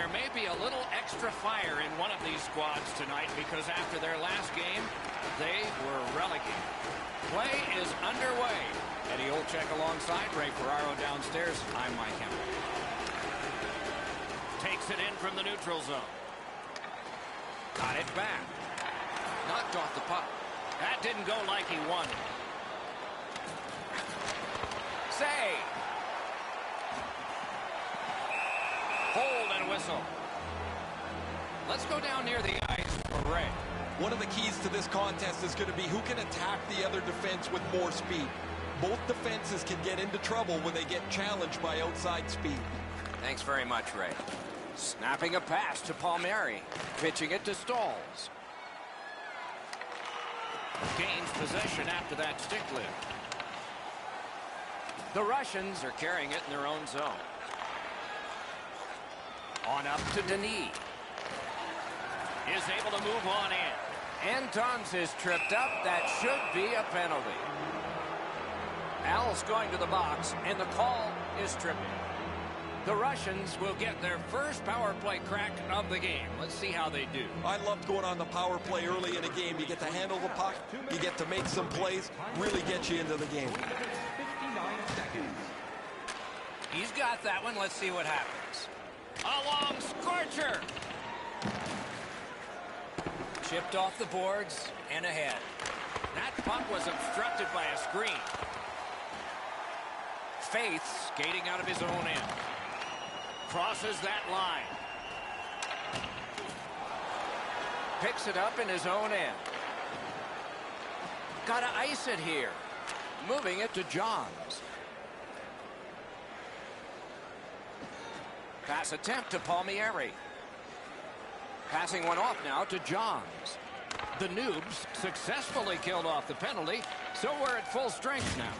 there may be a little extra fire in one of these squads tonight because after their last game, they were relegated. Play is underway. Eddie Olczyk alongside Ray Ferraro downstairs. I'm Mike Hemmel. Takes it in from the neutral zone. Got it back. Knocked off the puck. That didn't go like he wanted. Save. Hold and whistle. Let's go down near the ice for Ray. One of the keys to this contest is going to be who can attack the other defense with more speed. Both defenses can get into trouble when they get challenged by outside speed. Thanks very much, Ray. Snapping a pass to Palmieri. Pitching it to Stalls. Gains possession after that stick lift. The Russians are carrying it in their own zone. On up to Denis. Is able to move on in. Antons is tripped up. That should be a penalty. Al's going to the box, and the call is tripping. The Russians will get their first power play crack of the game. Let's see how they do. I loved going on the power play early in a game. You get to handle the puck, you get to make some plays, really get you into the game. He's got that one. Let's see what happens. A long scorcher. Chipped off the boards and ahead. That puck was obstructed by a screen. Faith skating out of his own end. Crosses that line. Picks it up in his own end. Got to ice it here. Moving it to Johns. Pass attempt to Palmieri. Passing one off now to Johns. The Noobs successfully killed off the penalty, so we're at full strength now.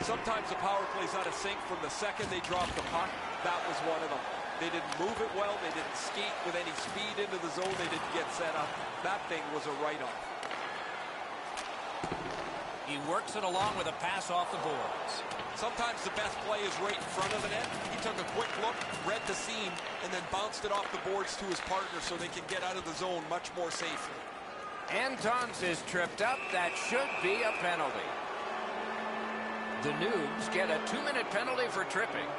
Sometimes the power play's out of sync from the second they dropped the puck. That was one of them. They didn't move it well. They didn't skate with any speed into the zone. They didn't get set up. That thing was a write-off. He works it along with a pass off the boards. Sometimes the best play is right in front of the net. He took a quick look, read the seam, and then bounced it off the boards to his partner so they can get out of the zone much more safely. Antons is tripped up. That should be a penalty. The Noobs get a 2-minute penalty for tripping.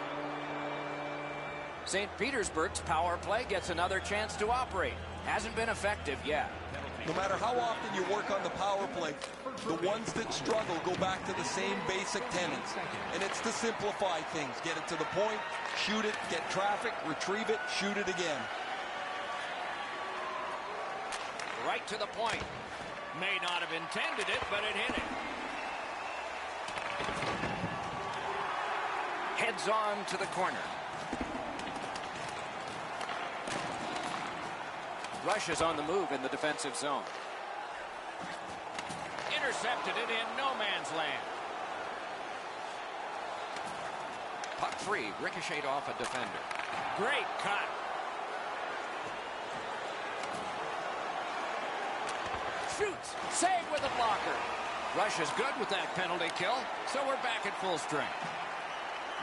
St. Petersburg's power play gets another chance to operate. Hasn't been effective yet. No matter how often you work on the power play, the ones that struggle go back to the same basic tenets. And it's to simplify things. Get it to the point, shoot it, get traffic, retrieve it, shoot it again. Right to the point. May not have intended it, but it hit it. Heads on to the corner. Russia's on the move in the defensive zone. Intercepted it in no man's land. Puck free, ricocheted off a defender. Great cut. Shoots, save with a blocker. Russia's good with that penalty kill, so we're back at full strength.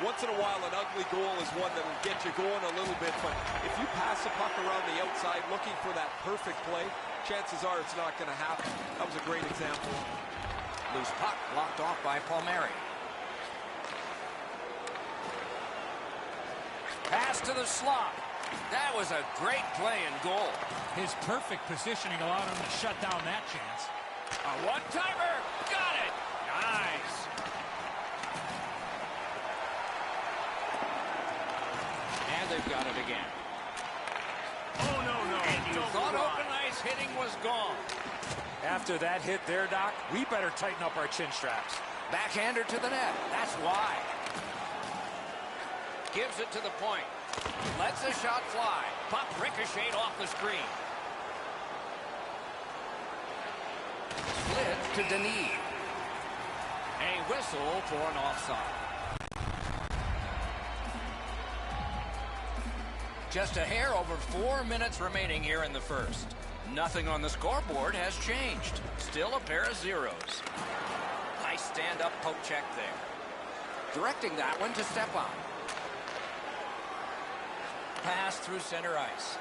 Once in a while, an ugly goal is one that will get you going a little bit, but if you pass a puck around the outside looking for that perfect play, chances are it's not going to happen. That was a great example. Loose puck blocked off by Palmieri. Pass to the slot. That was a great play and goal. His perfect positioning allowed him to shut down that chance. A one-timer. Got it. Nice. And they've got it again. Oh, no. And you thought open ice hitting was gone. After that hit there, Doc, we better tighten up our chin straps. Backhander to the net. That's why. Gives it to the point. Lets the shot fly. Puck ricocheted off the screen. Split to Denis. A whistle for an offside. Just a hair over 4 minutes remaining here in the first. Nothing on the scoreboard has changed. Still a pair of zeros. Nice stand-up poke check there. Directing that one to Stepan. pass through center ice.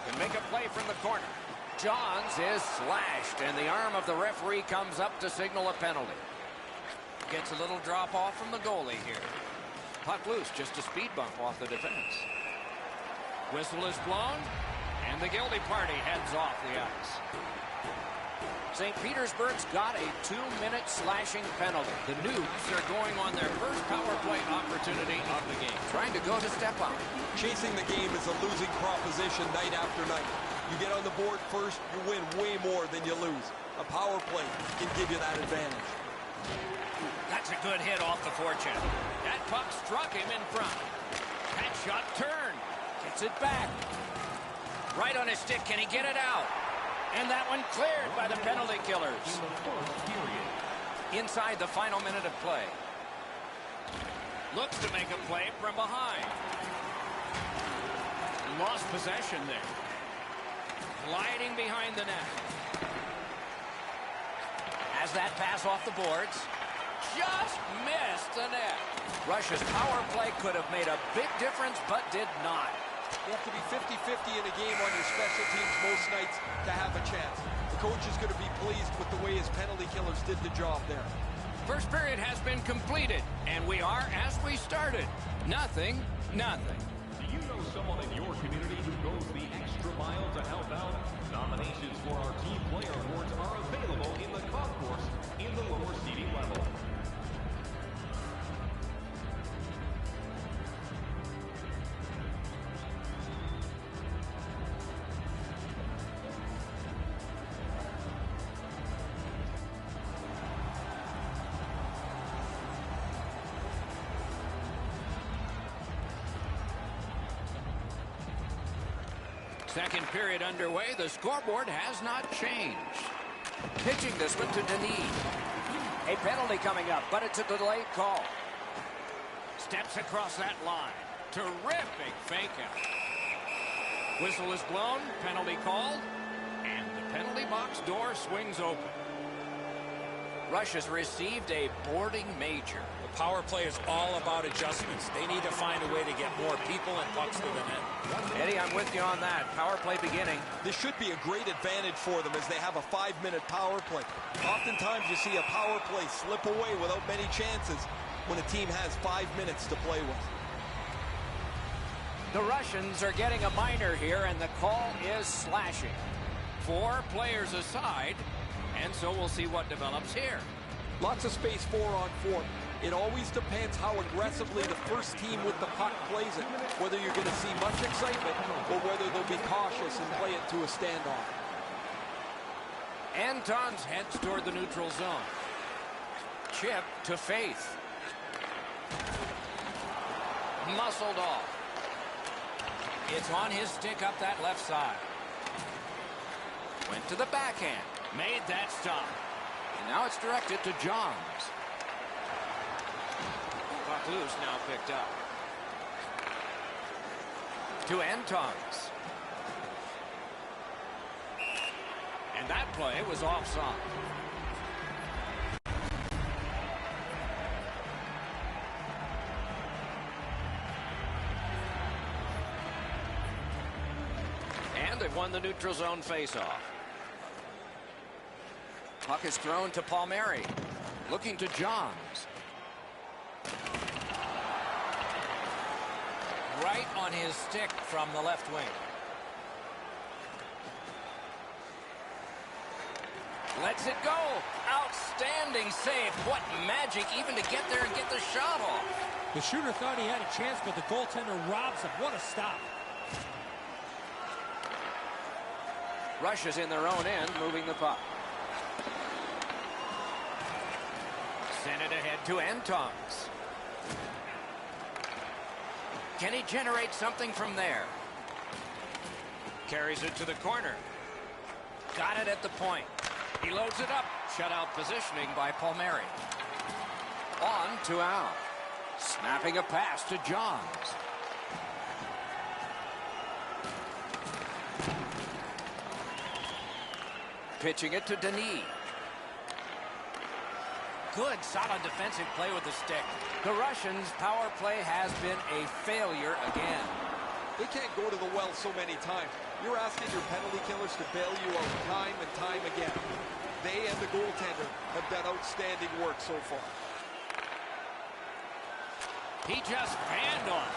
Can make a play from the corner. Johns is slashed, and the arm of the referee comes up to signal a penalty. Gets a little drop off from the goalie here. Puck loose, just a speed bump off the defense. Whistle is blown, and the guilty party heads off the ice. St. Petersburg's got a 2-minute slashing penalty. The Nukes are going on their first power play opportunity of the game, trying to go to step up. Chasing the game is a losing proposition night after night. You get on the board first, you win way more than you lose. A power play can give you that advantage. That's a good hit off the forecheck. That puck struck him in front. That shot turned. Gets it back. Right on his stick. Can he get it out? And that one cleared by the penalty killers. Inside the final minute of play. Looks to make a play from behind. Lost possession there. Gliding behind the net. Has that pass off the boards. Just missed the net. Russia's power play could have made a big difference, but did not. You have to be 50-50 in a game on your special teams most nights to have a chance. The coach is going to be pleased with the way his penalty killers did the job there. First period has been completed, and we are as we started. Nothing. Do you know someone in your community who goes the extra mile to help out? Nominations for our Team Player Awards are available in the concourse in the lower seating level. Second period underway. The scoreboard has not changed. Pitching this one to Denis. A penalty coming up, but it's a delayed call. Steps across that line. Terrific fake out. Whistle is blown. Penalty called. And the penalty box door swings open. Russia's received a boarding major. The power play is all about adjustments. They need to find a way to get more people and pucks to the net. Eddie, I'm with you on that. Power play beginning. This should be a great advantage for them as they have a 5-minute power play. Oftentimes you see a power play slip away without many chances when a team has 5 minutes to play with. The Russians are getting a minor here, and the call is slashing. 4 players aside, and so we'll see what develops here. Lots of space 4-on-4. It always depends how aggressively the first team with the puck plays it, whether you're going to see much excitement or whether they'll be cautious and play it to a standoff. Antons heads toward the neutral zone. Chip to Faith. Muscled off. It's on his stick up that left side. Went to the backhand. Made that stop. And now it's directed to Johns. Puck loose, now picked up. To Antons. And that play was offside. And they've won the neutral zone faceoff. Puck is thrown to Palmieri. Looking to Johns. Right on his stick from the left wing. Lets it go. Outstanding save. What magic even to get there and get the shot off. The shooter thought he had a chance, but the goaltender robs him. What a stop. Russia's in their own end, moving the puck. Send it ahead to Antons. Can he generate something from there? Carries it to the corner. Got it at the point. He loads it up. Shutout positioning by Palmieri. On to out. Snapping a pass to Johns. Pitching it to Denis. Good, solid defensive play with the stick. The Russians' power play has been a failure again. They can't go to the well so many times. You're asking your penalty killers to bail you out time and time again. They and the goaltender have done outstanding work so far. He just banned on.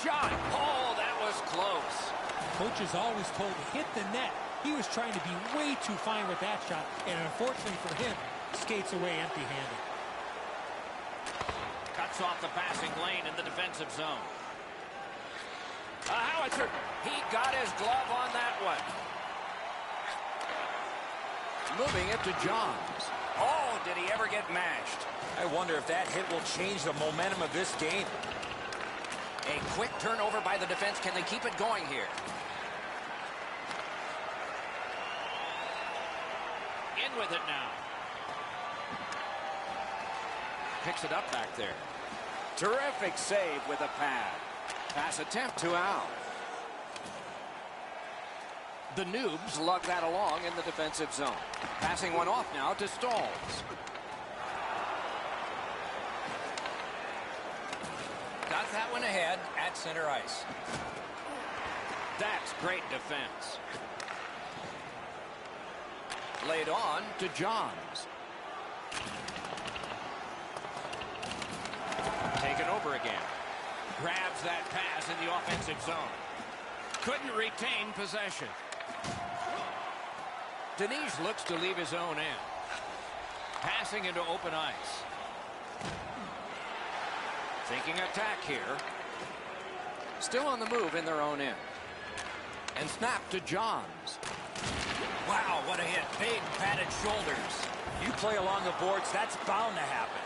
Shot. Oh, that was close. Coach is always told to hit the net. He was trying to be way too fine with that shot, and unfortunately for him, skates away empty-handed. Cuts off the passing lane in the defensive zone. A howitzer. He got his glove on that one. Moving it to Johns. Oh, did he ever get mashed? I wonder if that hit will change the momentum of this game. A quick turnover by the defense. Can they keep it going here? In with it now. Picks it up back there. Terrific save with a pad. Pass attempt to Al. The Noobs lug that along in the defensive zone. Passing one off now to Stalls. Got that one ahead at center ice. That's great defense. Laid on to Johns. Taken over again. Grabs that pass in the offensive zone. Couldn't retain possession. Denise looks to leave his own end. Passing into open ice. Thinking attack here. Still on the move in their own end. And snap to Johns. Wow, what a hit. Big padded shoulders. You play along the boards, that's bound to happen.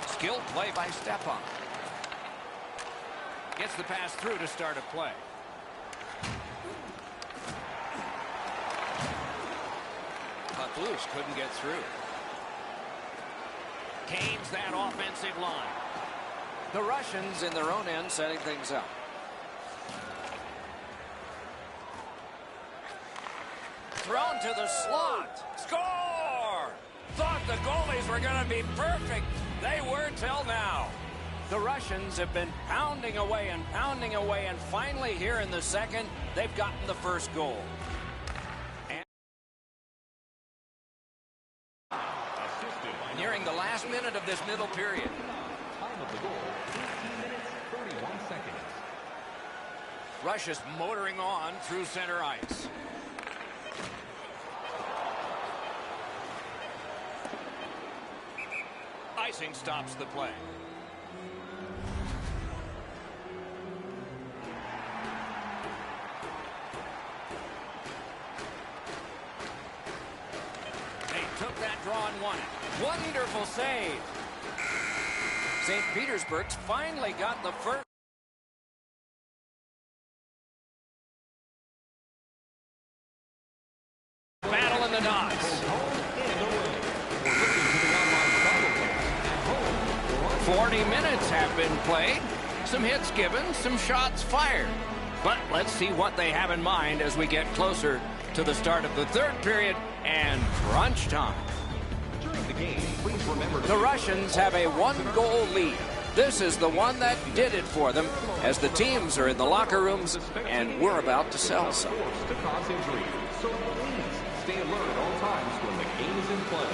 Skilled play by Stepan. Gets the pass through to start a play. Puck loose, couldn't get through. Canes that offensive line. The Russians in their own end setting things up. Thrown to the slot. Score! Thought the goalies were going to be perfect. They were till now. The Russians have been pounding away, and finally here in the second, they've gotten the first goal. Nearing the last minute of this middle period. Time of the goal, 15 minutes, 31 seconds. Russia's motoring on through center ice. Icing stops the play. They took that draw and won it. Wonderful save. St. Petersburg's finally got the first. Battle in the dots. 40 minutes have been played. Some hits given, some shots fired. But let's see what they have in mind as we get closer to the start of the third period and crunch time. During the game, please remember The Russians have a one-goal lead. This is the one that did it for them as the teams are in the locker rooms and we're about to sell some. to cause injury. So please stay alert at all times when the game is in play.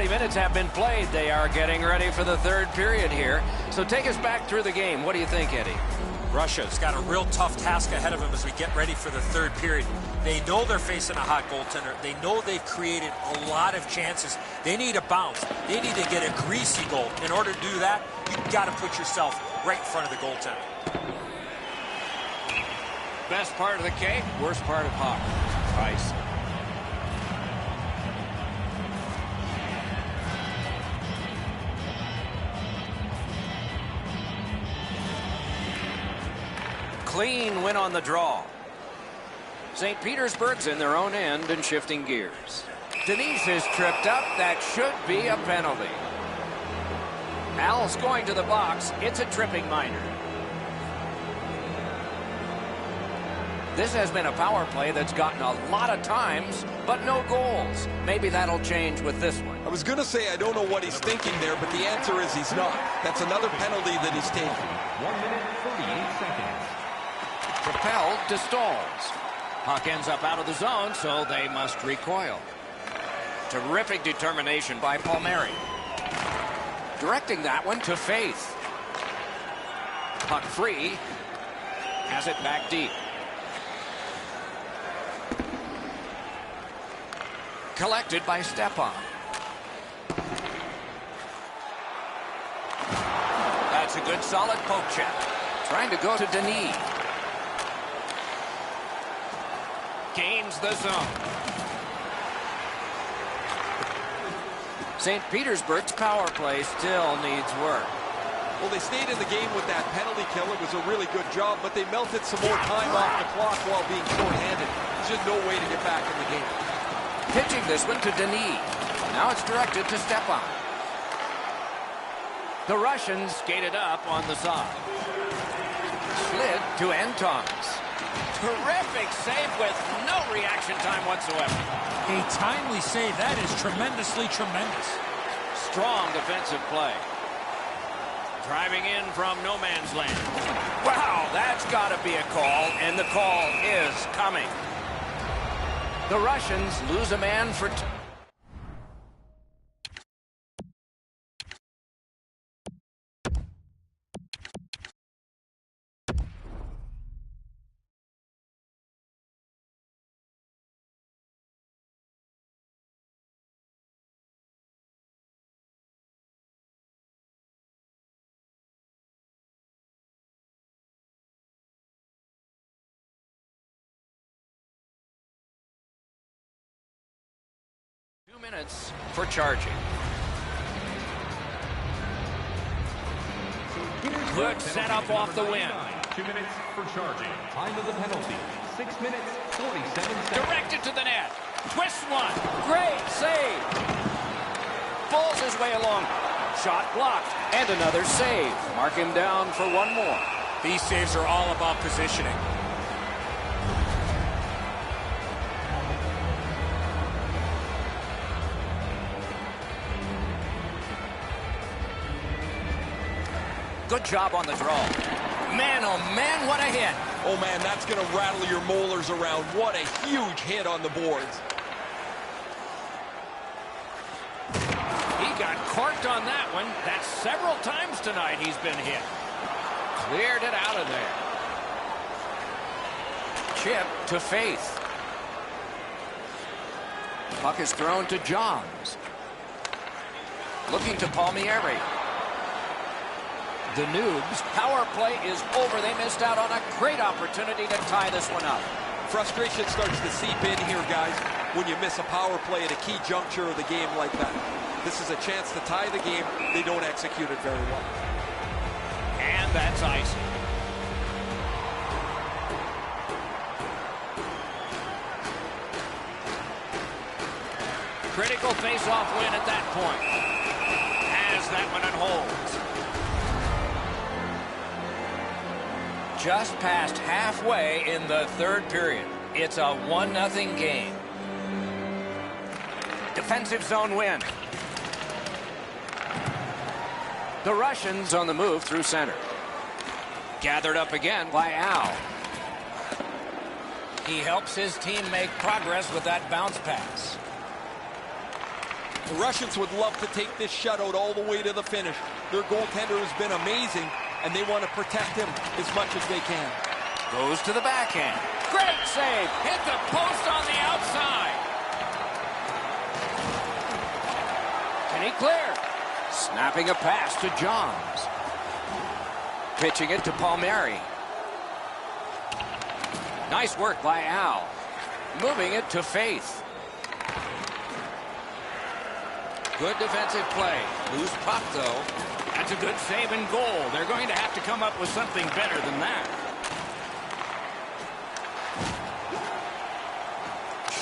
Minutes have been played. They are getting ready for the third period here. So take us back through the game. What do you think, Eddie? Russia's got a real tough task ahead of them as we get ready for the third period. They know they're facing a hot goaltender. They know they've created a lot of chances. They need a bounce. They need to get a greasy goal. In order to do that, you've got to put yourself right in front of the goaltender. Best part of the cake, worst part of hockey. Ice. clean win on the draw. St. Petersburg's in their own end and shifting gears. Denise is tripped up. That should be a penalty. Al's going to the box. It's a tripping minor. This has been a power play that's gotten a lot of times, but no goals. Maybe that'll change with this one. I was going to say I don't know what he's thinking there, but the answer is he's not. That's another penalty that he's taken. 1 minute, 38 seconds. Propelled to stalls. Puck ends up out of the zone, so they must recoil. Terrific determination by Palmieri. Directing that one to Faith. Puck free. Has it back deep. Collected by Stepan. That's a good solid poke check. Trying to go to Denis. Gains the zone. St. Petersburg's power play still needs work. Well, they stayed in the game with that penalty kill. It was a really good job, but they melted some more time off the clock while being shorthanded. There's just no way to get back in the game. Pitching this one to Denis. Now it's directed to Stepan. The Russians skated up on the side. Slid to Antons. Terrific save with no reaction time whatsoever. A timely save. That is tremendously tremendous. Strong defensive play. Driving in from no man's land. Wow, that's got to be a call, and the call is coming. The Russians lose a man for 2. Minutes for charging. Good setup off the win. 2 minutes for charging. Time of the penalty, 6 minutes, 47 seconds. Directed to the net. Twist one. Great save. Pulls his way along. Shot blocked. And another save. Mark him down for one more. These saves are all about positioning. Good job on the draw. Man, oh man, what a hit. Oh man, that's going to rattle your molars around. What a huge hit on the boards. He got corked on that one. That's several times tonight he's been hit. Cleared it out of there. Chip to Faith. Puck is thrown to Johns. Looking to Palmieri. The Noobs' power play is over. They missed out on a great opportunity to tie this one up. Frustration starts to seep in here, guys, when you miss a power play at a key juncture of the game like that. This is a chance to tie the game. They don't execute it very well. And that's icy. Critical face-off win at that point. Has that one on holds. Just past halfway in the third period. It's a 1-0 game. Defensive zone win. The Russians on the move through center. Gathered up again by Al. He helps his team make progress with that bounce pass. The Russians would love to take this shutout all the way to the finish. Their goaltender has been amazing, and they want to protect him as much as they can. Goes to the backhand. Great save. Hit the post on the outside. Can he clear? Snapping a pass to Johns. Pitching it to Palmieri. Nice work by Al. Moving it to Faith. Good defensive play. Loose puck, though. That's a good save and goal. They're going to have to come up with something better than that.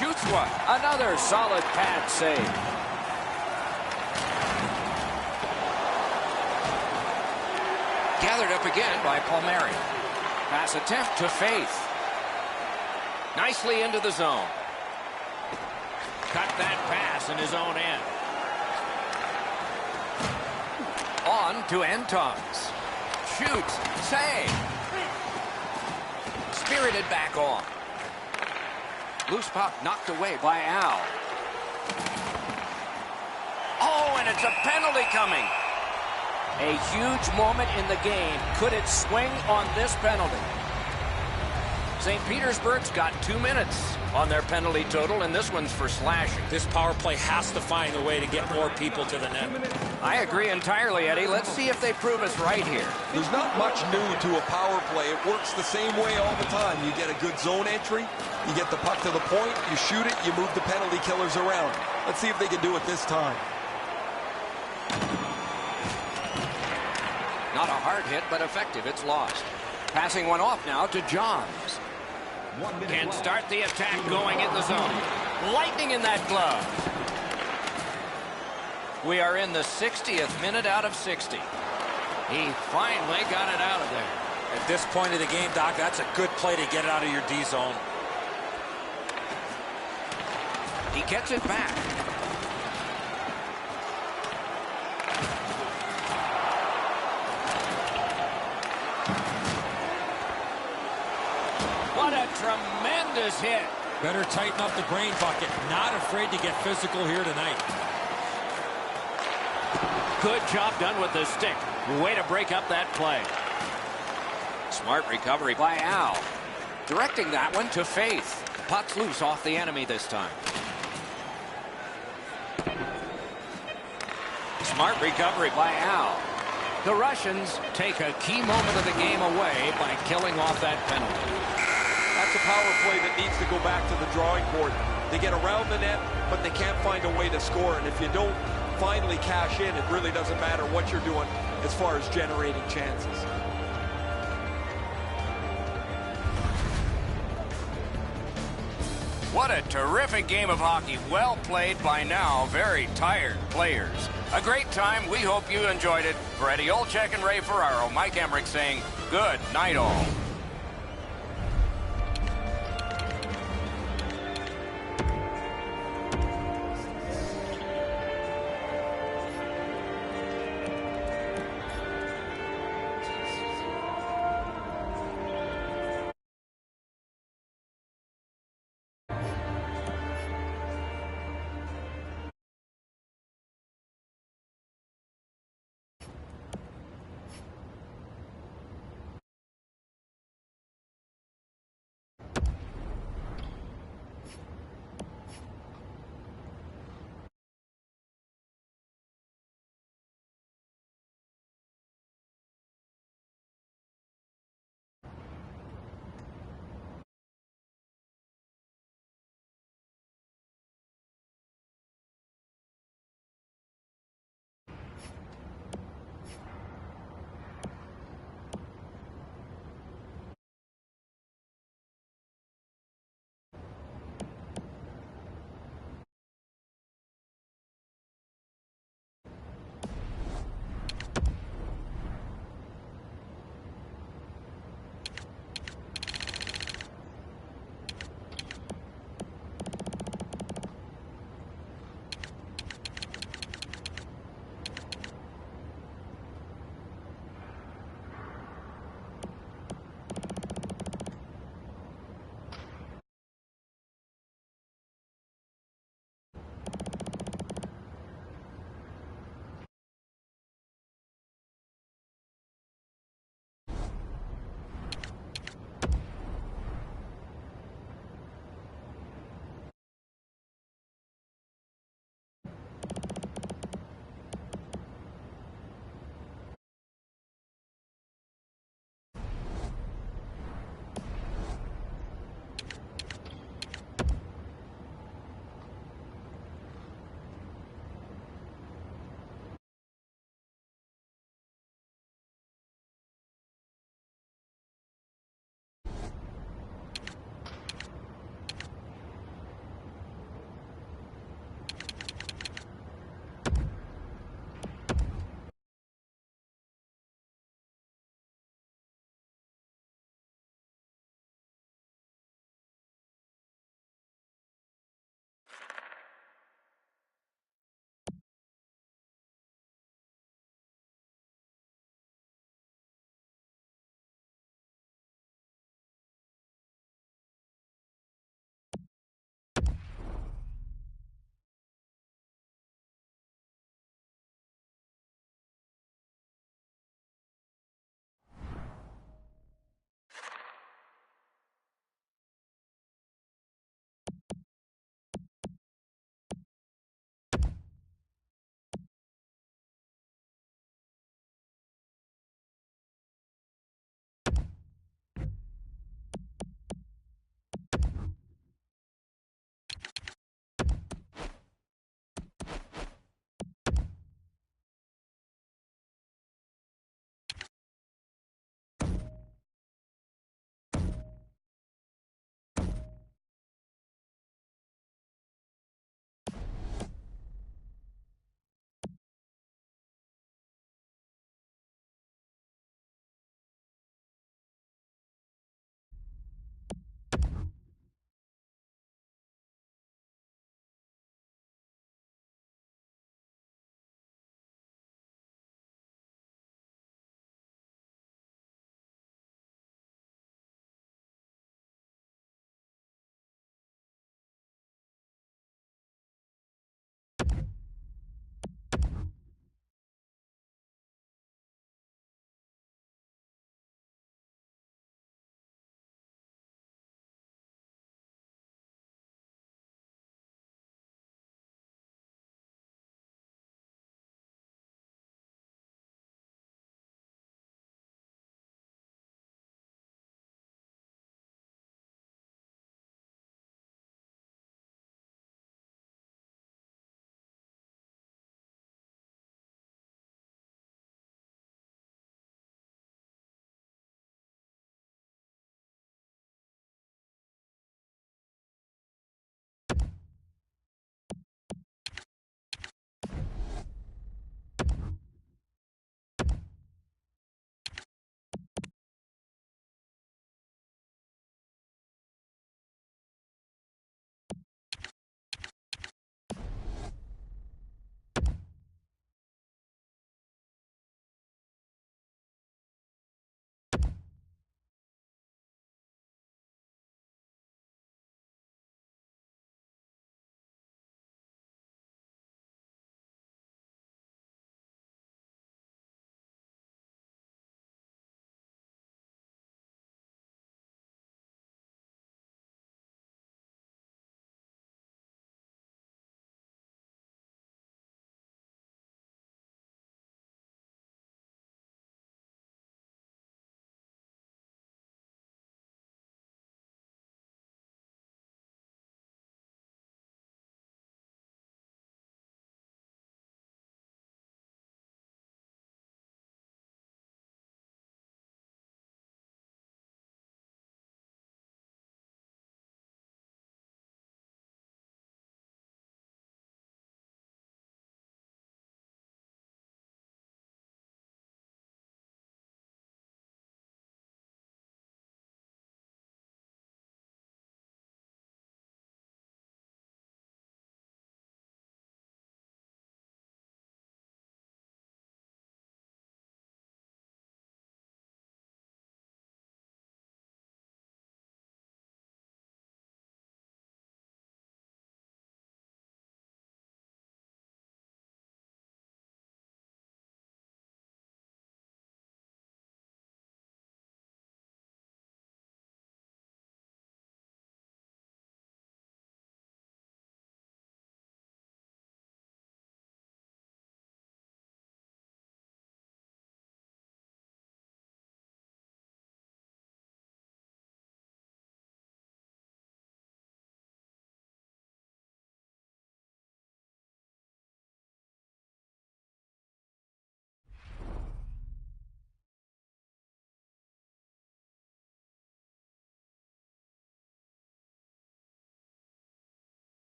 shoots one. Another solid pad save. Gathered up again by Palmieri. Pass attempt to Faith. Nicely into the zone. Cut that pass in his own end. On to Antons. Shoots. Save. Spirited back on. Loose puck knocked away by Al. Oh, and it's a penalty coming. A huge moment in the game. Could it swing on this penalty? St. Petersburg's got 2 minutes on their penalty total, and this one's for slashing. This power play has to find a way to get more people to the net. I agree entirely, Eddie. Let's see if they prove us right here. There's not much new to a power play. It works the same way all the time. You get a good zone entry, you get the puck to the point, you shoot it, you move the penalty killers around. Let's see if they can do it this time. Not a hard hit, but effective. It's lost. Passing one off now to Johns. Can start the attack going in the zone. Lightning in that glove. We are in the 60th minute out of 60. He finally got it out of there. At this point of the game, Doc, that's a good play to get it out of your D zone. He gets it back. What a tremendous hit. Better tighten up the brain bucket. Not afraid to get physical here tonight. Good job done with the stick. Way to break up that play. Smart recovery by Al. Directing that one to Faith. Puck's loose off the enemy this time. Smart recovery by Al. The Russians take a key moment of the game away by killing off that penalty. That's a power play that needs to go back to the drawing board. They get around the net, but they can't find a way to score. And if you don't finally cash in, it really doesn't matter what you're doing as far as generating chances. What a terrific game of hockey. Well played by now very tired players. A great time. We hope you enjoyed it. For Eddie Olczyk and Ray Ferraro, Mike Emmerich saying good night all.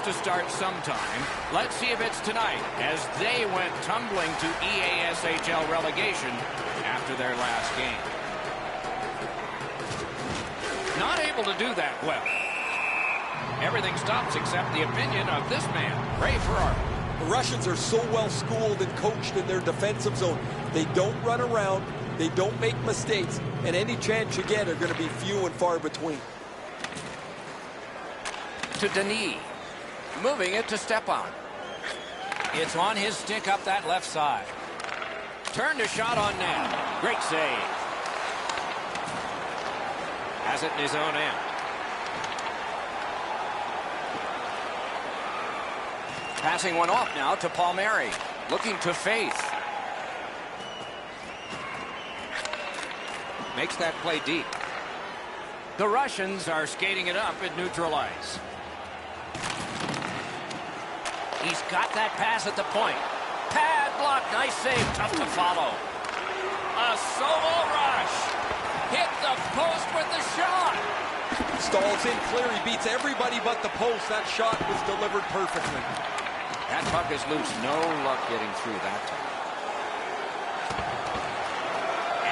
to start sometime. Let's see if it's tonight, as they went tumbling to EASHL relegation after their last game. Not able to do that well. Everything stops except the opinion of this man, Ray Ferraro. The Russians are so well schooled and coached in their defensive zone. They don't run around, they don't make mistakes, and any chance you get are going to be few and far between. To Denis, moving it to Stepan. It's on his stick up that left side. Turned a shot on net. Great save. Has it in his own end. Passing one off now to Palmieri. Looking to Faith. Makes that play deep. The Russians are skating it up at neutral ice. He's got that pass at the point. Pad block. Nice save. Tough to follow. A solo rush. Hit the post with the shot. Stalls in clear. He beats everybody but the post. That shot was delivered perfectly. That puck is loose. No luck getting through that time.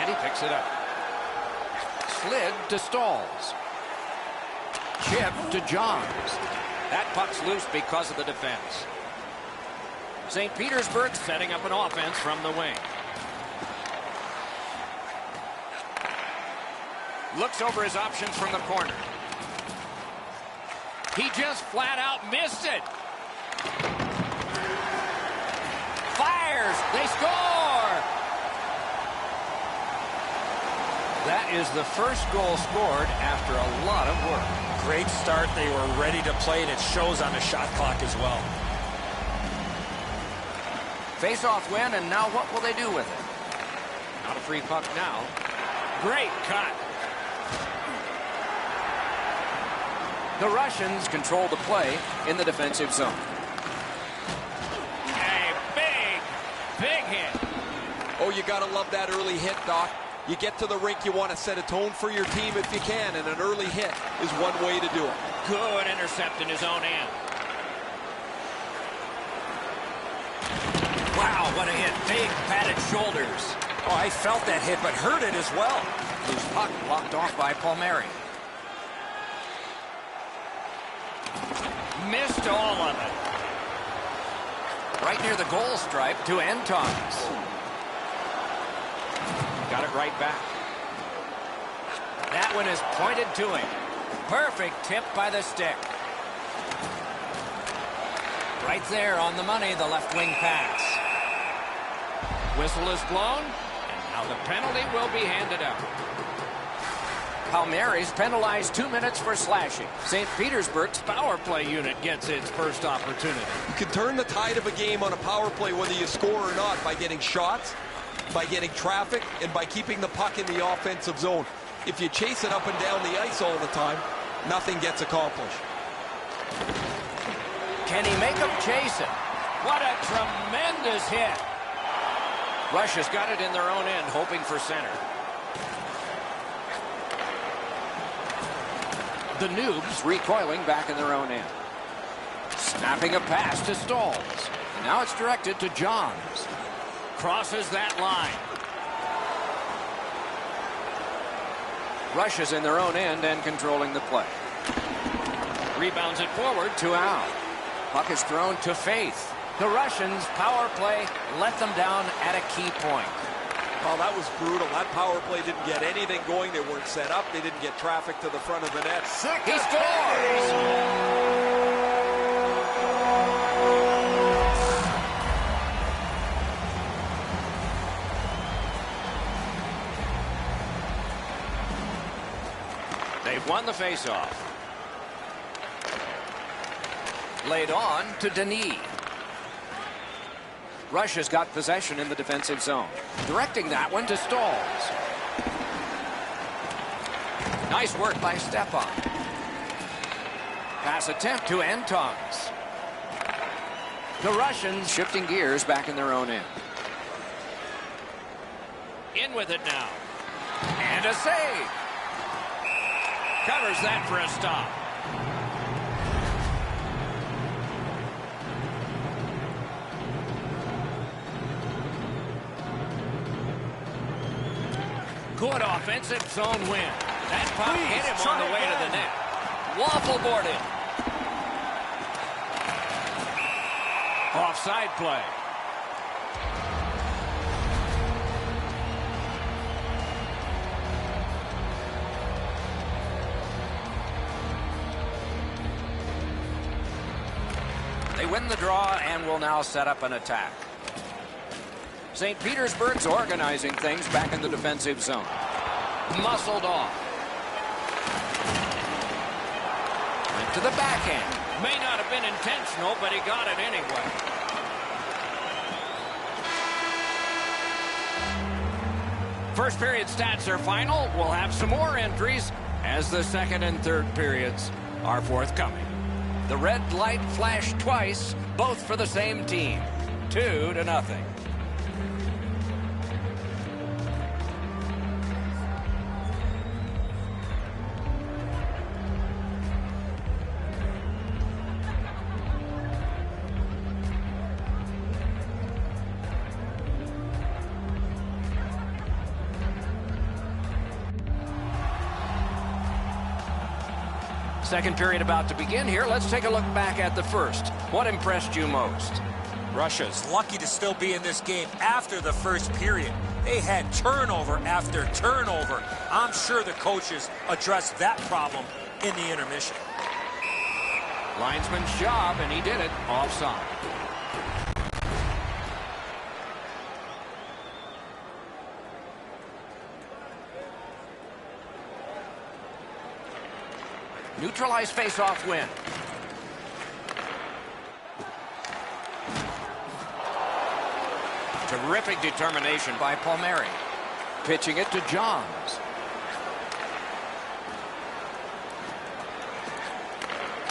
And he picks it up. Slid to Stalls. Chip to Johns. That puck's loose because of the defense. St. Petersburg setting up an offense from the wing. Looks over his options from the corner. He just flat out missed it. Fires. They score. That is the first goal scored after a lot of work. Great start. They were ready to play, and it shows on the shot clock as well. Face-off win, and now what will they do with it? Not a free puck now. Great cut. The Russians control the play in the defensive zone. A big hit. Oh, you got to love that early hit, Doc. You get to the rink, you want to set a tone for your team if you can, and an early hit is one way to do it. Good intercept in his own end. Wow, what a hit. Big padded shoulders. Oh, I felt that hit, but heard it as well. Loose puck blocked off by Palmieri. Missed all of it. Right near the goal stripe to Antons. Got it right back. That one is pointed to him. Perfect tip by the stick. Right there on the money, the left wing pass. Whistle is blown, and now the penalty will be handed out. Palmieri's penalized 2 minutes for slashing. St. Petersburg's power play unit gets its first opportunity. You can turn the tide of a game on a power play whether you score or not by getting shots, by getting traffic, and by keeping the puck in the offensive zone. If you chase it up and down the ice all the time, nothing gets accomplished. Can he make him chase it? What a tremendous hit. Russia's got it in their own end, hoping for center. The Noobs recoiling back in their own end. Snapping a pass to Stalls. And now it's directed to Johns. Crosses that line. Russia's in their own end and controlling the play. Rebounds it forward to Al. Puck is thrown to Faith. The Russians' power play let them down at a key point. Well, that was brutal. That power play didn't get anything going. They weren't set up. They didn't get traffic to the front of the net. He scores! They've won the faceoff. Laid on to Denis. Russia's got possession in the defensive zone. Directing that one to Stalls. Nice work by Stepan. Pass attempt to Antons. The Russians shifting gears back in their own end. In with it now. And a save. Covers that for a stop. Good offensive zone win. That puck hit him on the way to the net. Waffle boarded. Offside play. They win the draw and will now set up an attack. St. Petersburg's organizing things back in the defensive zone. Muscled off. Went to the backhand. May not have been intentional, but he got it anyway. First period stats are final. We'll have some more entries as the second and third periods are forthcoming. The red light flashed twice, both for the same team. 2-0. Second period about to begin here. Let's take a look back at the first. What impressed you most? Russia's lucky to still be in this game after the first period. They had turnover after turnover. I'm sure the coaches addressed that problem in the intermission. Linesman's job, and he did it. Offside. Neutralized face-off win. Terrific determination by Palmieri. Pitching it to Johns.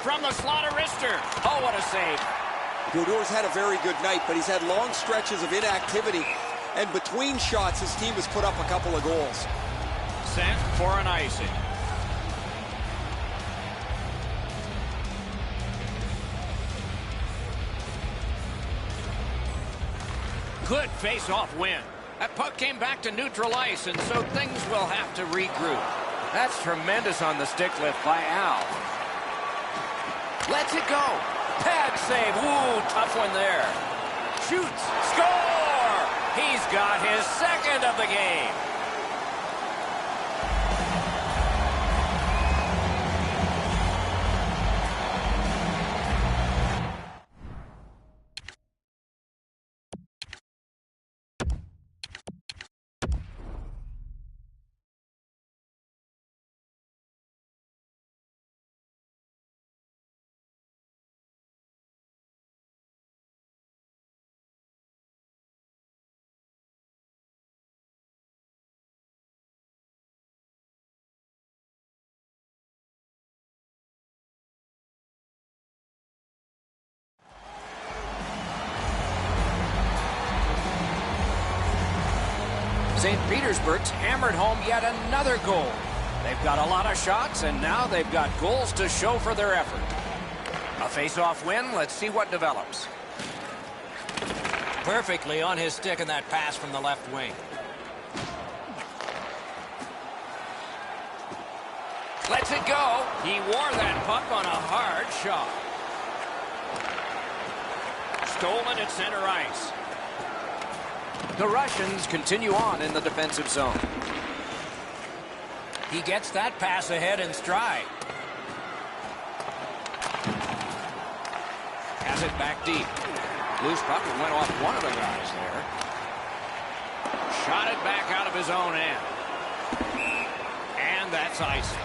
From the slaughter wrister. Oh, what a save. Brodor's had a very good night, but he's had long stretches of inactivity. And between shots, his team has put up a couple of goals. Sent for an icing. Good face-off win. That puck came back to neutral ice, and so things will have to regroup. That's tremendous on the stick lift by Al. Lets it go. Pad save. Ooh, tough one there. Shoots. Score! He's got his second of the game. St. Petersburg's hammered home yet another goal. They've got a lot of shots, and now they've got goals to show for their effort. A face-off win. Let's see what develops. Perfectly on his stick in that pass from the left wing. Lets it go. He wore that puck on a hard shot. Stolen at center ice. The Russians continue on in the defensive zone. He gets that pass ahead in stride. Has it back deep. Loose puck went off one of the guys there. Shot it back out of his own end. And that's icing.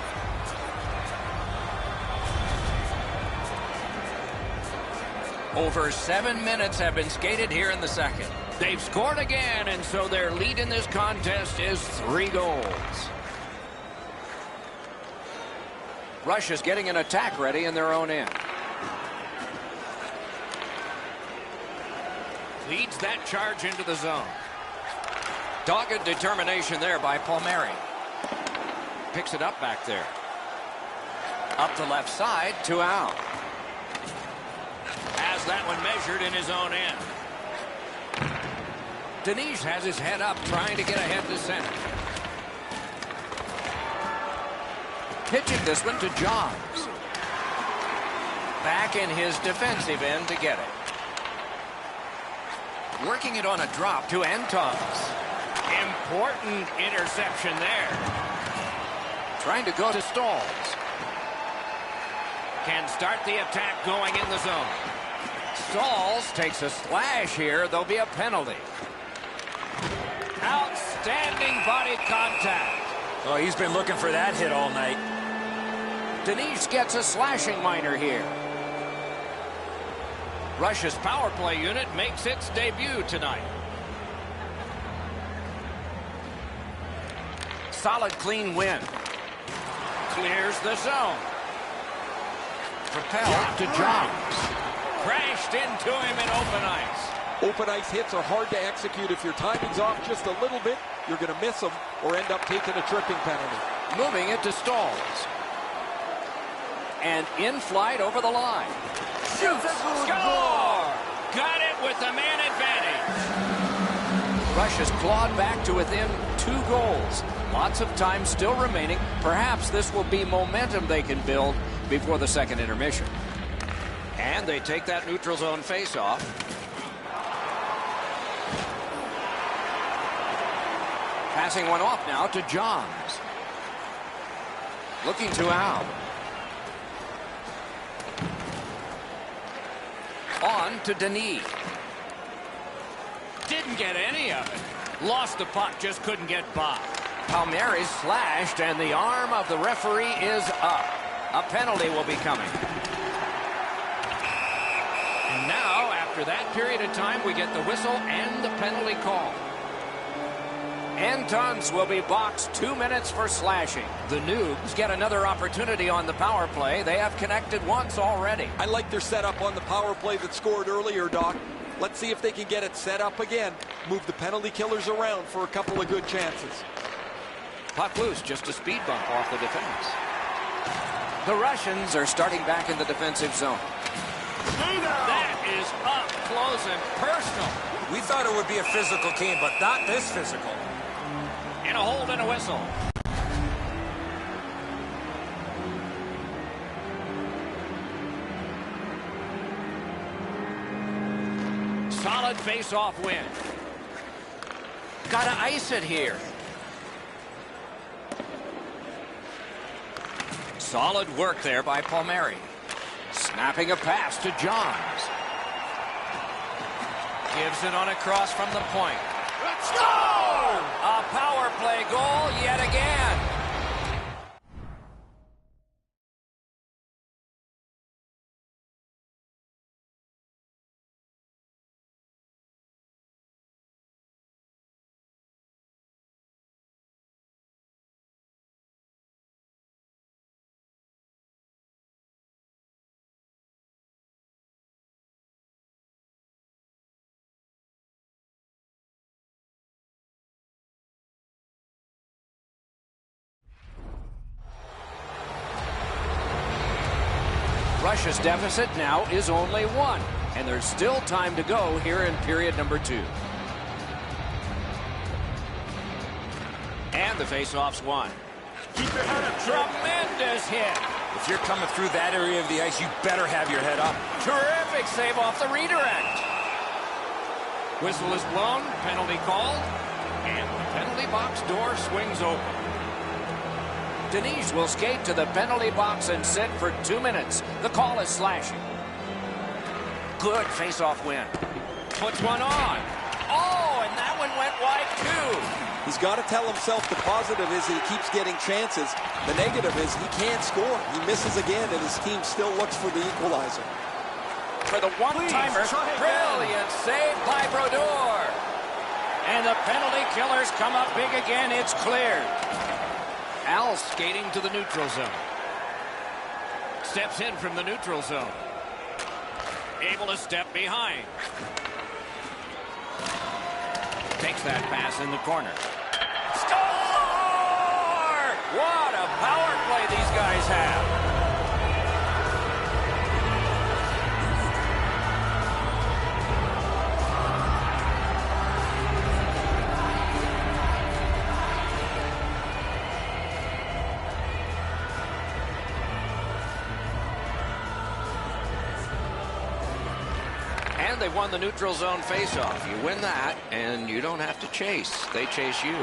Over 7 minutes have been skated here in the second. They've scored again, and so their lead in this contest is 3 goals. Russia's getting an attack ready in their own end. Leads that charge into the zone. Dogged determination there by Palmieri. Picks it up back there. Up the left side to Al. Has that one measured in his own end. Denise has his head up, trying to get ahead to center. Pitching this one to Johns. Back in his defensive end to get it. Working it on a drop to Antons. Important interception there. Trying to go to Stalls. Can start the attack going in the zone. Stalls takes a slash here. There'll be a penalty. Outstanding body contact. Oh, he's been looking for that hit all night. Denise gets a slashing minor here. Russia's power play unit makes its debut tonight. Solid, clean win. Clears the zone. Propelled to Johns. Crashed into him in open ice. Open ice hits are hard to execute. If your timing's off just a little bit, you're going to miss them or end up taking a tripping penalty. Moving it to Stalls. And in flight over the line. Shoots. Score! Got it with the man advantage. Russia's clawed back to within 2 goals. Lots of time still remaining. Perhaps this will be momentum they can build before the second intermission. And they take that neutral zone face-off. Passing one off now to Johns. Looking to Al. On to Denis. Didn't get any of it. Lost the puck, just couldn't get by. Palmieri slashed, and the arm of the referee is up. A penalty will be coming. And now, after that period of time, we get the whistle and the penalty call. Antons will be boxed 2 minutes for slashing. The Noobs get another opportunity on the power play. They have connected once already. I like their setup on the power play that scored earlier, Doc. Let's see if they can get it set up again. Move the penalty killers around for a couple of good chances. Puck loose, just a speed bump off the defense. The Russians are starting back in the defensive zone. That is up close and personal. We thought it would be a physical game, but not this physical. And a hold and a whistle. Solid face-off win. Gotta ice it here. Solid work there by Palmieri. Snapping a pass to Johns. Gives it on a cross from the point. Score! A power play goal yet again. Russia's deficit now is only 1, and there's still time to go here in period number 2. And the faceoff's won. Keep your head up. Tremendous hit. If you're coming through that area of the ice, you better have your head up. Terrific save off the redirect. Whistle is blown, penalty called, and the penalty box door swings open. Denise will skate to the penalty box and sit for 2 minutes. The call is slashing. Good face-off win. Puts one on. Oh, and that one went wide too. He's got to tell himself the positive is he keeps getting chances. The negative is he can't score. He misses again, and his team still looks for the equalizer. For the one-timer, brilliant save by Brodeur. And the penalty killers come up big again. It's cleared. Al skating to the neutral zone. Steps in from the neutral zone. Able to step behind. Takes that pass in the corner. Score! What a power play these guys have. And they won the neutral zone faceoff. You win that, and you don't have to chase. They chase you.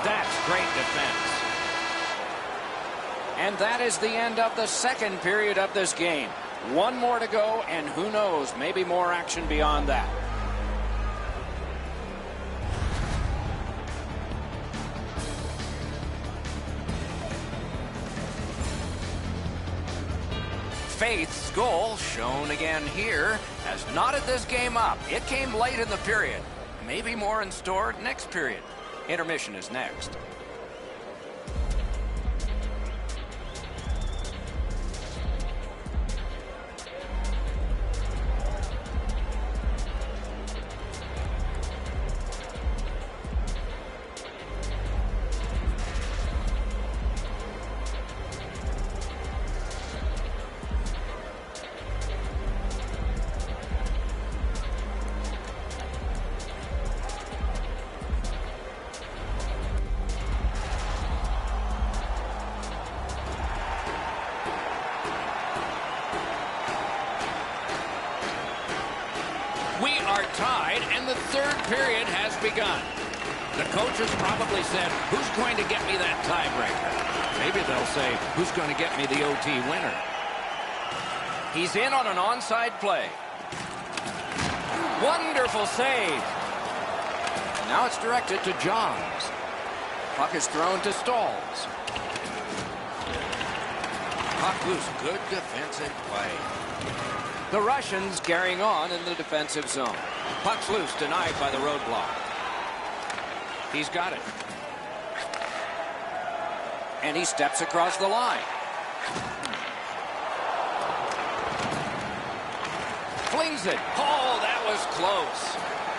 That's great defense. And that is the end of the second period of this game. One more to go, and who knows, maybe more action beyond that. Faith's goal, shown again here, has knotted this game up. It came late in the period. Maybe more in store next period. Intermission is next. We are tied, and the third period has begun. The coaches probably said, who's going to get me that tiebreaker? Maybe they'll say, who's going to get me the OT winner? He's in on an onside play. Wonderful save. Now it's directed to Johns. Puck is thrown to Stalls. Puck loose. Good defensive play. The Russians carrying on in the defensive zone. Puck's loose, denied by the roadblock. He's got it. And he steps across the line. Flings it. Oh, that was close.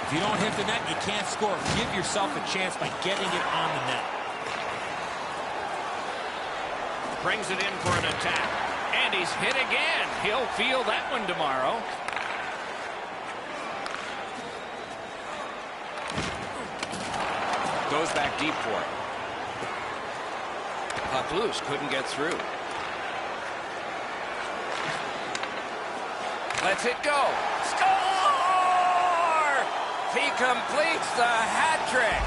If you don't hit the net, you can't score. Give yourself a chance by getting it on the net. Brings it in for an attack. And he's hit again. He'll feel that one tomorrow. Goes back deep for it. Puck loose. Couldn't get through. Lets it go. Score! He completes the hat trick.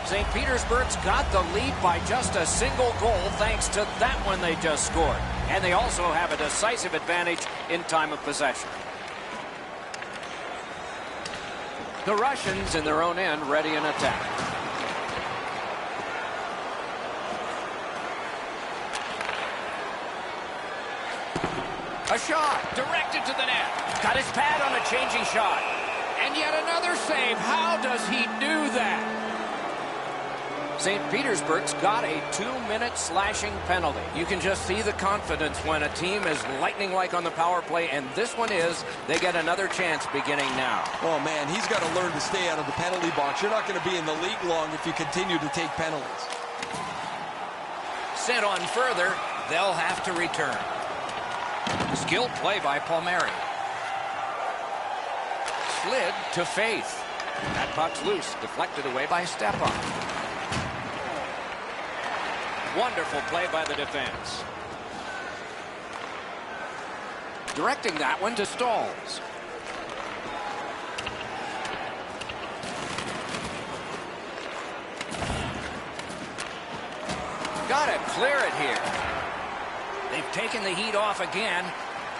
St. Petersburg's got the lead by just a single goal thanks to that one they just scored. And they also have a decisive advantage in time of possession. The Russians in their own end ready in attack. A shot directed to the net. Got his pad on a changing shot. And yet another save. How does he do that? St. Petersburg's got a 2-minute slashing penalty. You can just see the confidence when a team is lightning-like on the power play, and this one is. They get another chance beginning now. Oh, man, he's got to learn to stay out of the penalty box. You're not going to be in the league long if you continue to take penalties. Sent on further, they'll have to return. Skilled play by Palmieri. Slid to Faith. That puck's loose, deflected away by Stepan. Wonderful play by the defense. Directing that one to Stalls. Got to clear it here. They've taken the heat off again.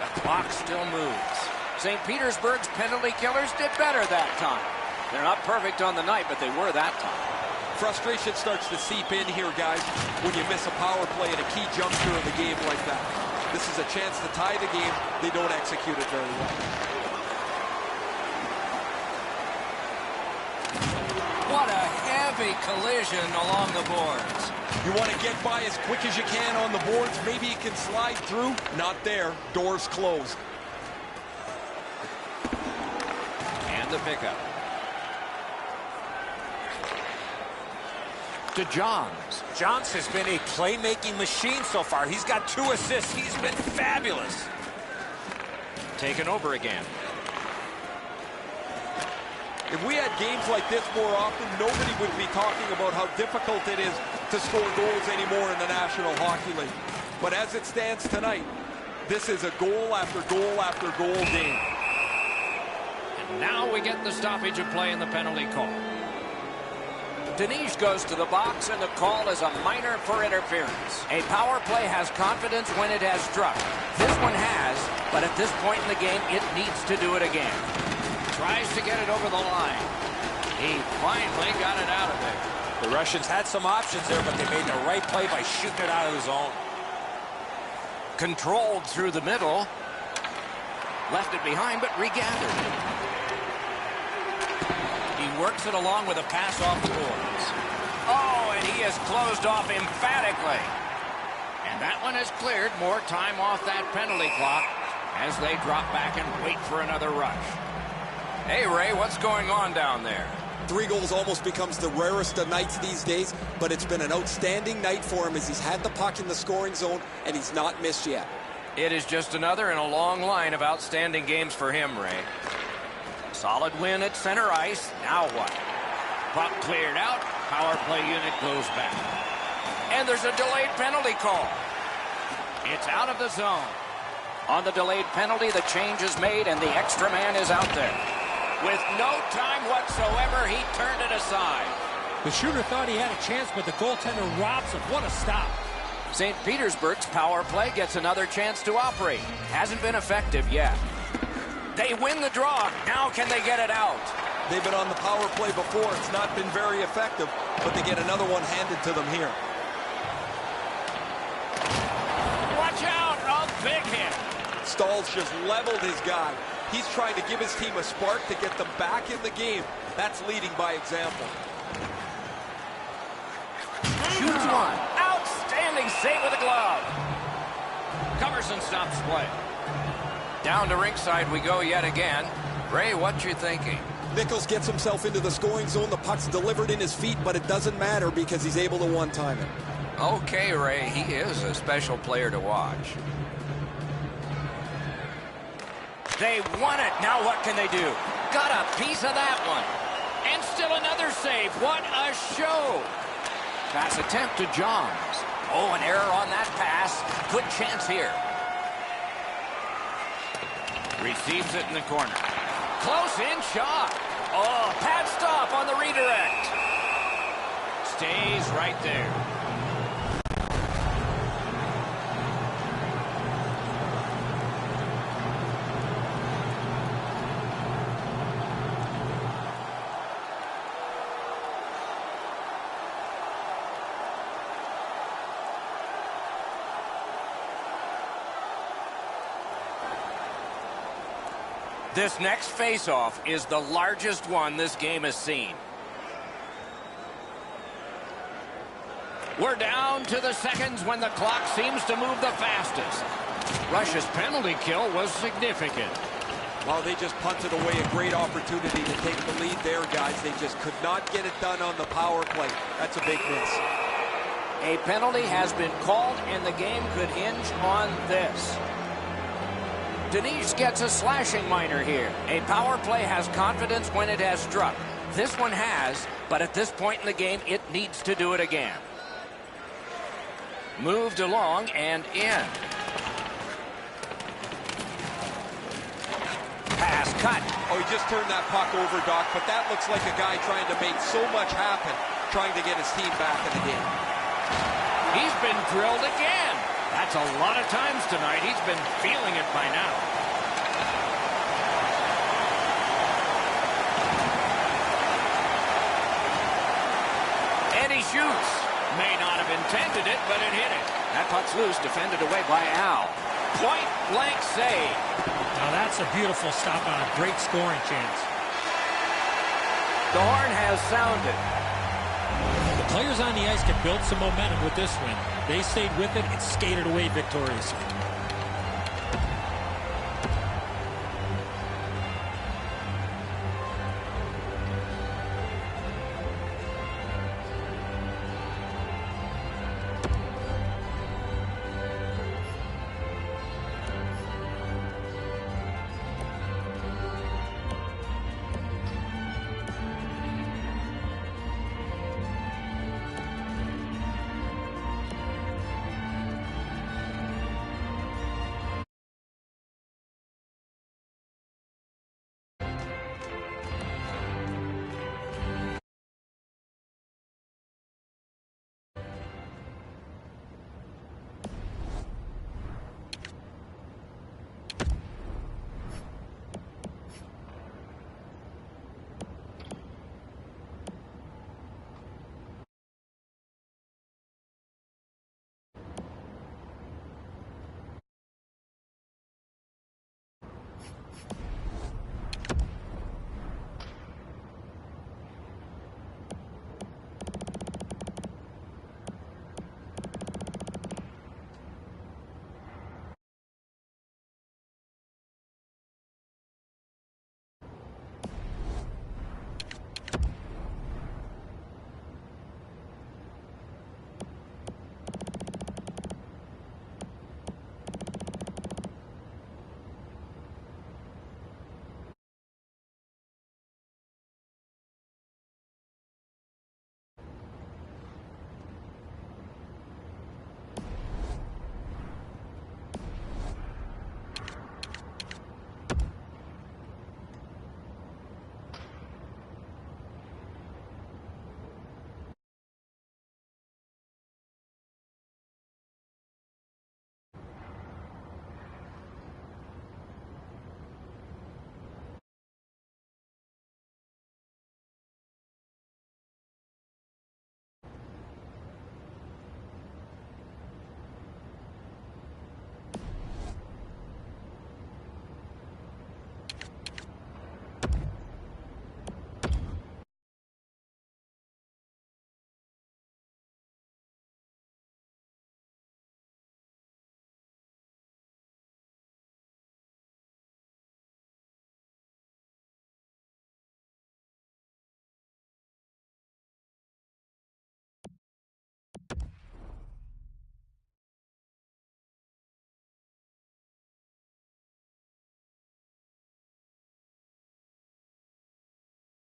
The clock still moves. St. Petersburg's penalty killers did better that time. They're not perfect on the night, but they were that time. Frustration starts to seep in here, guys, when you miss a power play at a key juncture of the game like that. This is a chance to tie the game. They don't execute it very well. What a heavy collision along the boards. You want to get by as quick as you can on the boards. Maybe you can slide through. Not there. Doors closed. And the pickup. To Johns. Johns has been a playmaking machine so far. He's got 2 assists. He's been fabulous. Taken over again. If we had games like this more often, nobody would be talking about how difficult it is to score goals anymore in the National Hockey League. But as it stands tonight, This is a goal after goal after goal game. And now we get the stoppage of play in the penalty call. Denise goes to the box, and the call is a minor for interference. A power play has confidence when it has struck. This one has, but at this point in the game, it needs to do it again. Tries to get it over the line. He finally got it out of there. The Russians had some options there, but they made the right play by shooting it out of the zone. Controlled through the middle. Left it behind, but regathered it. He works it along with a pass off the boards. Oh, and he is closed off emphatically. And that one is cleared. More time off that penalty clock as they drop back and wait for another rush. Hey, Ray, what's going on down there? 3 goals almost becomes the rarest of nights these days, but it's been an outstanding night for him as he's had the puck in the scoring zone, and he's not missed yet. It is just another in a long line of outstanding games for him, Ray. Solid win at center ice. Now what? Puck cleared out. Power play unit goes back. And there's a delayed penalty call. It's out of the zone. On the delayed penalty, the change is made, and the extra man is out there. With no time whatsoever, he turned it aside. The shooter thought he had a chance, but the goaltender robs him. What a stop. St. Petersburg's power play gets another chance to operate. Hasn't been effective yet. They win the draw. Now can they get it out? They've been on the power play before. It's not been very effective, but they get another one handed to them here. Watch out. A big hit. Stahl's just leveled his guy. He's trying to give his team a spark to get them back in the game. That's leading by example. Shoots one. Outstanding save with a glove. Covers and stops play. Down to ringside we go yet again. Ray, what you thinking? Nichols gets himself into the scoring zone. The puck's delivered in his feet, but it doesn't matter because he's able to one-time it. Okay, Ray, he is a special player to watch. They won it. Now what can they do? Got a piece of that one. And still another save. What a show. Pass attempt to Johns. Oh, an error on that pass. Good chance here. Receives it in the corner. Close in shot. Oh, pad stop on the redirect. Stays right there. This next face-off is the largest one this game has seen. We're down to the seconds when the clock seems to move the fastest. Russia's penalty kill was significant. Well, they just punted away a great opportunity to take the lead there, guys. They just could not get it done on the power play. That's a big miss. A penalty has been called, and the game could hinge on this. Denise gets a slashing minor here. A power play has confidence when it has struck. This one has, but at this point in the game, it needs to do it again. Moved along and in. Pass cut. Oh, he just turned that puck over, Doc, but that looks like a guy trying to make so much happen, trying to get his team back in the game. He's been drilled again. That's a lot of times tonight. He's been feeling it by now. And he shoots. May not have intended it, but it hit it. That puck's loose, defended away by Al. Point blank save. Now that's a beautiful stop on a great scoring chance. The horn has sounded. The players on the ice can build some momentum with this win. They stayed with it and skated away victoriously.